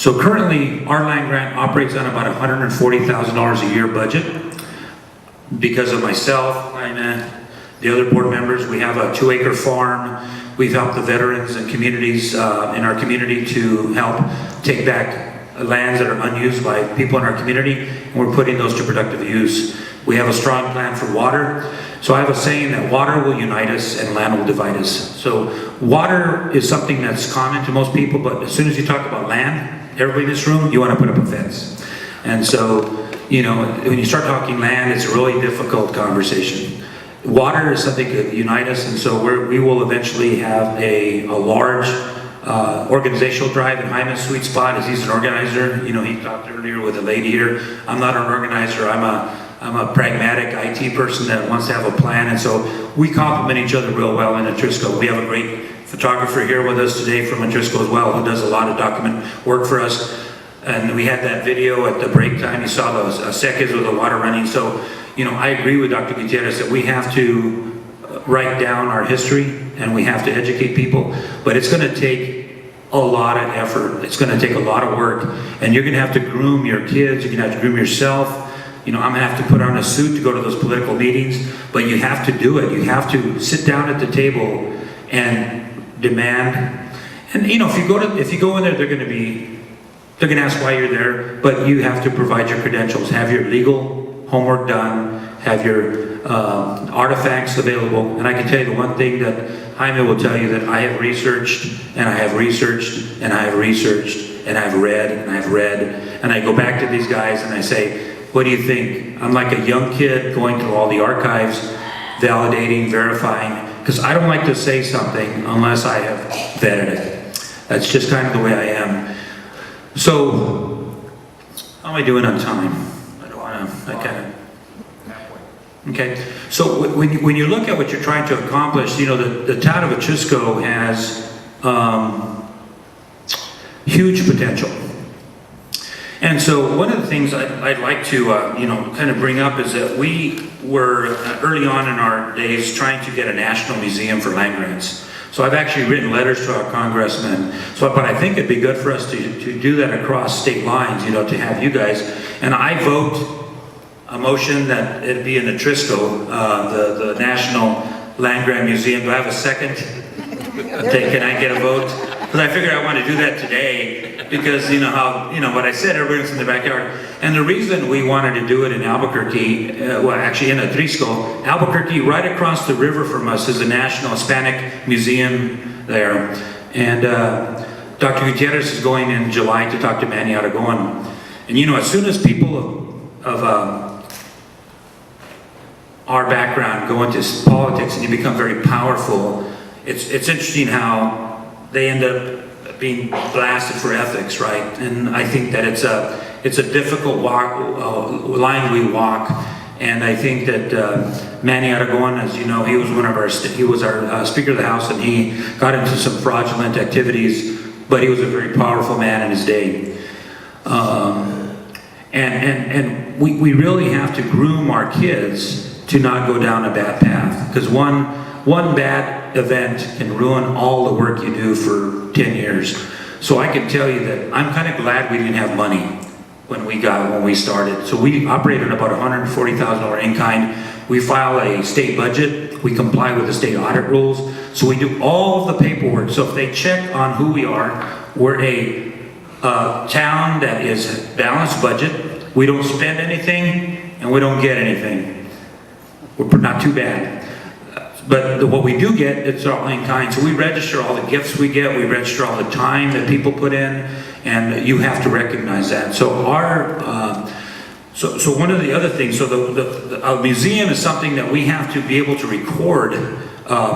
So currently, our land grant operates on about $140,000 a year budget. Because of myself and the other board members, we have a 2-acre farm. We've helped the veterans and communities in our community to help take back lands that are unused by people in our community, and we're putting those to productive use. We have a strong plan for water. So I have a saying that water will unite us and land will divide us. So water is something that's common to most people, but as soon as you talk about land, everybody in this room, you want to put up a fence. And so, you know, when you start talking land, it's a really difficult conversation. Water is something that unites us, and so we will eventually have a large organizational drive, and Jaime's sweet spot is he's an organizer. You know, he talked earlier with a lady here. I'm not an organizer. I'm a pragmatic IT person that wants to have a plan, and so we complement each other real well in Atrisco. We have a great photographer here with us today from Atrisco as well, who does a lot of document work for us. And we had that video at the break time. You saw those seconds with the water running. So, you know, I agree with Dr. Gutierrez that we have to write down our history and we have to educate people, but it's going to take a lot of effort. It's going to take a lot of work, and you're going to have to groom your kids. You're going to have to groom yourself. You know, I'm going to have to put on a suit to go to those political meetings, but you have to do it. You have to sit down at the table and demand. And you know, if you go in there, they're going to ask why you're there, but you have to provide your credentials, have your legal homework done, have your artifacts available. And I can tell you the one thing that Jaime will tell you, that I have researched, and I have researched, and I have researched, and I've read, and I've read, and I go back to these guys and I say, what do you think? I'm like a young kid going through all the archives, validating, verifying, because I don't like to say something unless I have vetted it. That's just kind of the way I am. So, how am I doing on time? I don't want to, I kind of... Okay, so when you look at what you're trying to accomplish, you know, the town of Atrisco has huge potential. And so one of the things I'd like to, you know, kind of bring up is that we were early on in our days trying to get a national museum for land grants. So I've actually written letters to our congressmen. But I think it'd be good for us to do that across state lines, you know, to have you guys. And I vote a motion that it be in Atrisco, the National Land Grant Museum. Do I have a second? Can I get a vote? Because I figured I want to do that today, because you know how, you know what I said, everyone's in the backyard. And the reason we wanted to do it in Albuquerque, well actually in Atrisco, Albuquerque, right across the river from us, is a National Hispanic Museum there. And Dr. Gutierrez is going in July to talk to Manny Aragon. And you know, as soon as people of our background go into politics and you become very powerful, it's interesting how they end up being blasted for ethics, right? And I think that it's a difficult line we walk. And I think that Manny Aragon, as you know, he was our Speaker of the House, and he got into some fraudulent activities, but he was a very powerful man in his day. And we really have to groom our kids to not go down a bad path, because one bad event can ruin all the work you do for 10 years. So I can tell you that I'm kind of glad we didn't have money when we started. So we operated about $140,000 in kind. We file a state budget. We comply with the state audit rules. So we do all of the paperwork. So if they check on who we are, we're a town that is balanced budget. We don't spend anything and we don't get anything. We're not too bad. But what we do get, it's all in kind. So we register all the gifts we get, we register all the time that people put in, and you have to recognize that. So so one of the other things, so the museum is something that we have to be able to record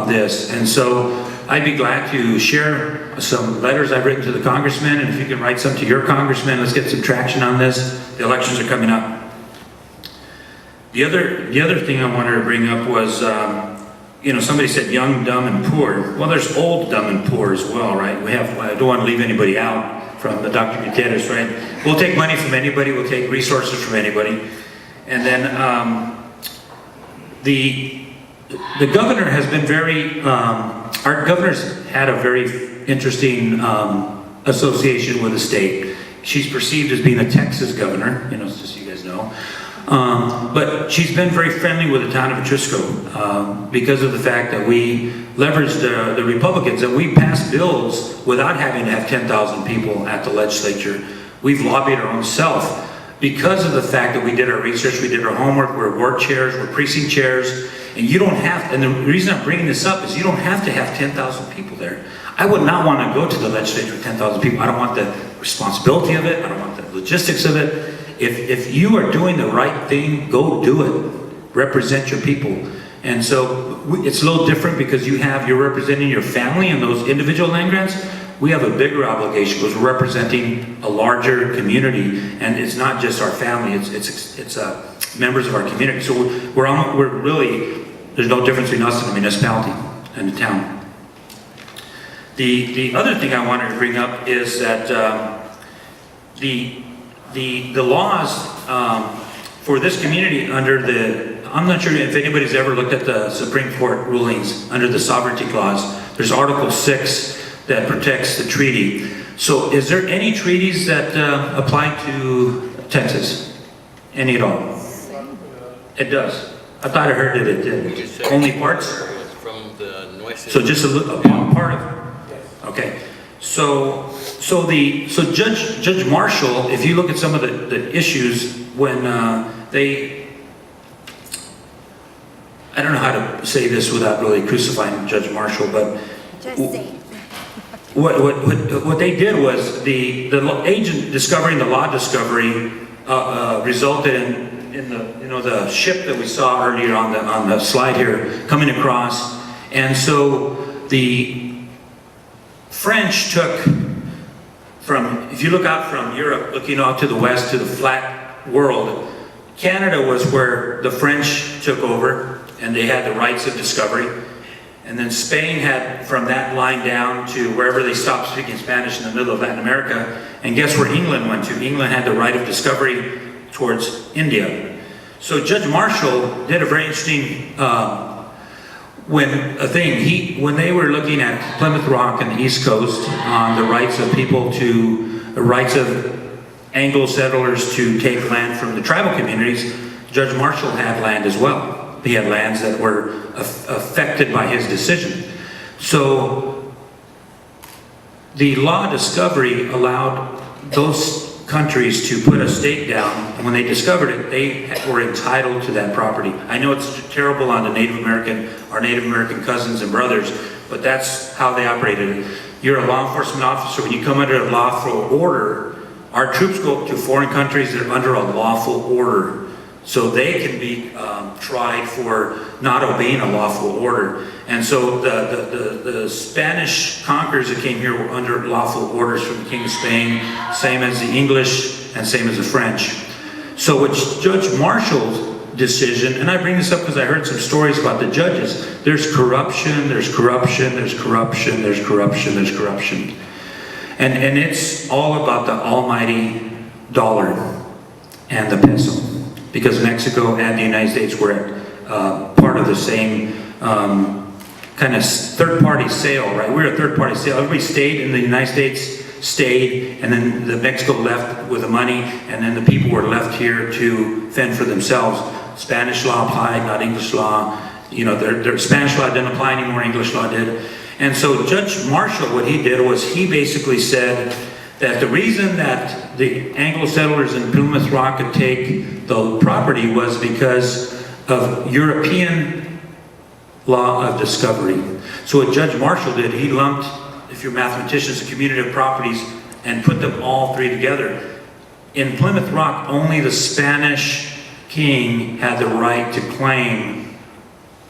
this. And so I'd be glad to share some letters I've written to the congressman, and if you can write some to your congressman, let's get some traction on this. The elections are coming up. The other thing I wanted to bring up was, you know, somebody said young, dumb, and poor. Well, there's old, dumb, and poor as well, right? I don't want to leave anybody out from the Dr. Gutierrez, right? We'll take money from anybody, we'll take resources from anybody. And then the governor has been very, our governor's had a very interesting association with the state. she's perceived as being a Texas governor, you know, just so you guys know. But she's been very friendly with the town of Atrisco because of the fact that we leveraged the Republicans, and we passed bills without having to have 10,000 people at the legislature. We've lobbied our own self because of the fact that we did our research, we did our homework, we're ward chairs, we're precinct chairs, and you don't have, and the reason I'm bringing this up is you don't have to have 10,000 people there. I would not want to go to the legislature with 10,000 people. I don't want the responsibility of it, I don't want the logistics of it. If you are doing the right thing, go do it. Represent your people. And so it's a little different because you're representing your family in those individual land grants. We have a bigger obligation because we're representing a larger community, and it's not just our family, it's members of our community. So we're really, there's no difference between us and the municipality and the town. The other thing I wanted to bring up is that the laws for this community under I'm not sure if anybody's ever looked at the Supreme Court rulings under the Sovereignty Clause. There's Article 6 that protects the treaty. So is there any treaties that apply to Texas? Any at all? It does. I thought I heard that it did. Only parts? From the noise. So just a part of it? Okay. So Judge Marshall, if you look at some of the issues when I don't know how to say this without really crucifying Judge Marshall, but just say it. What they did was the agent discovering the law discovery resulted in the ship that we saw earlier on the slide here coming across, and so the French took from, if you look out from Europe, looking out to the west to the flat world, Canada was where the French took over and they had the rights of discovery. And then Spain had from that line down to wherever they stopped speaking Spanish in the middle of Latin America. And guess where England went to? England had the right of discovery towards India. So Judge Marshall did a very interesting when they were looking at Plymouth Rock and the East Coast on the rights of people the rights of Anglo settlers to take land from the tribal communities, Judge Marshall had land as well. He had lands that were affected by his decision. So the law discovery allowed those countries to put a stake down, and when they discovered it, they were entitled to that property. I know it's terrible on our Native American cousins and brothers, but that's how they operated. You're a law enforcement officer. When you come under a lawful order, our troops go to foreign countries that are under a lawful order. So they can be tried for not obeying a lawful order. And so the Spanish conquerors that came here were under lawful orders from the King of Spain, same as the English and same as the French. So with Judge Marshall's decision, and I bring this up because I heard some stories about the judges. There's corruption, there's corruption, there's corruption, there's corruption, there's corruption. And it's all about the almighty dollar and the peso. Because Mexico and the United States were part of the same kind of third-party sale, right? We're a third-party sale. Everybody stayed in the United States, and then the Mexico left with the money, and then the people were left here to fend for themselves. Spanish law applied, not English law. You know, their Spanish law didn't apply anymore, English law did. And so Judge Marshall, what he did was he basically said that the reason that the Anglo settlers in Plymouth Rock could take the property was because of European law of discovery. So what Judge Marshall did, he lumped, if you're mathematicians, a community of properties and put them all three together. In Plymouth Rock, only the Spanish king had the right to claim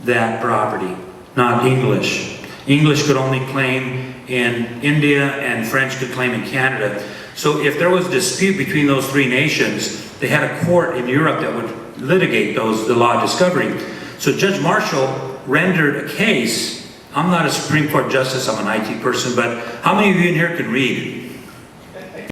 that property, not English. English could only claim in India, and French could claim in Canada. So if there was a dispute between those three nations, they had a court in Europe that would litigate the law of discovery. So Judge Marshall rendered a case. I'm not a Supreme Court justice, I'm an IT person, but how many of you in here can read?